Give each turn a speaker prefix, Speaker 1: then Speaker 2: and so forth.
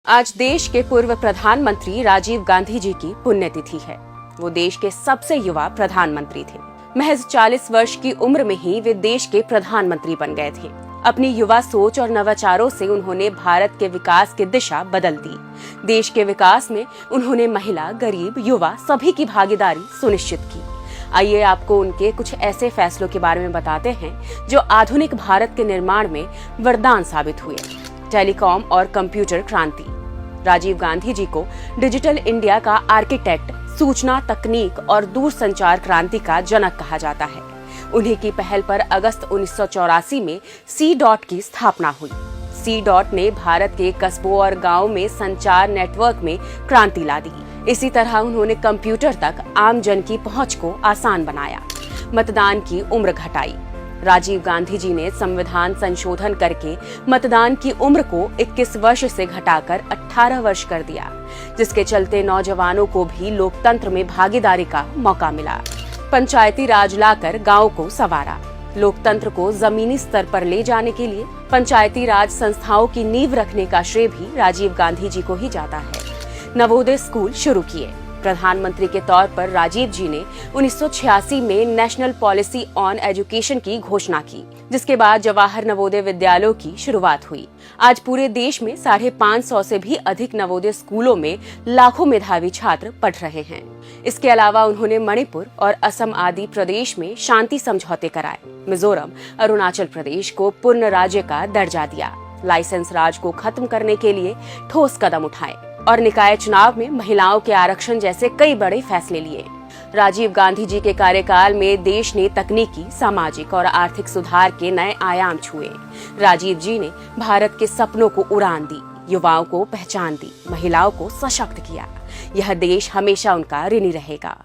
Speaker 1: आज देश के पूर्व प्रधानमंत्री राजीव गांधी जी की पुण्यतिथि है। वो देश के सबसे युवा प्रधानमंत्री थे। महज 40 वर्ष की उम्र में ही वे देश के प्रधानमंत्री बन गए थे। अपनी युवा सोच और नवाचारों से उन्होंने भारत के विकास की दिशा बदल दी। देश के विकास में उन्होंने महिला, गरीब, युवा सभी की भागीदारी सुनिश्चित की। आइए आपको उनके कुछ ऐसे फैसलों के बारे में बताते हैं जो आधुनिक भारत के निर्माण में वरदान साबित हुए। टेलीकॉम और कंप्यूटर क्रांति। राजीव गांधी जी को डिजिटल इंडिया का आर्किटेक्ट, सूचना तकनीक और दूरसंचार क्रांति का जनक कहा जाता है। उन्हीं की पहल पर अगस्त 1984 में C. की स्थापना हुई। C. ने भारत के कस्बों और गांवों में संचार नेटवर्क में क्रांति ला दी। इसी तरह उन्होंने कंप्यूटर तक आम जन की पहुंच को आसान बनाया। मतदान की उम्र घटाई। राजीव गांधी जी ने संविधान संशोधन करके मतदान की उम्र को 21 वर्ष से घटाकर 18 वर्ष कर दिया, जिसके चलते नौजवानों को भी लोकतंत्र में भागीदारी का मौका मिला। पंचायती राज लाकर गांव को संवारा। लोकतंत्र को जमीनी स्तर पर ले जाने के लिए पंचायती राज संस्थाओं की नींव रखने का श्रेय भी राजीव गांधी जी को ही जाता है। नवोदय स्कूल शुरू किए। प्रधानमंत्री के तौर पर राजीव जी ने 1986 में नेशनल पॉलिसी ऑन एजुकेशन की घोषणा की, जिसके बाद जवाहर नवोदय विद्यालयों की शुरुआत हुई। आज पूरे देश में 550 से भी अधिक नवोदय स्कूलों में लाखों मेधावी छात्र पढ़ रहे हैं। इसके अलावा उन्होंने मणिपुर और असम आदि प्रदेश में शांति समझौते कराए। मिजोरम, अरुणाचल प्रदेश को पूर्ण राज्य का दर्जा दिया। लाइसेंस राज को खत्म करने के लिए ठोस कदम उठाए और निकाय चुनाव में महिलाओं के आरक्षण जैसे कई बड़े फैसले लिए। राजीव गांधी जी के कार्यकाल में देश ने तकनीकी, सामाजिक और आर्थिक सुधार के नए आयाम छुए। राजीव जी ने भारत के सपनों को उड़ान दी, युवाओं को पहचान दी, महिलाओं को सशक्त किया। यह देश हमेशा उनका ऋणी रहेगा।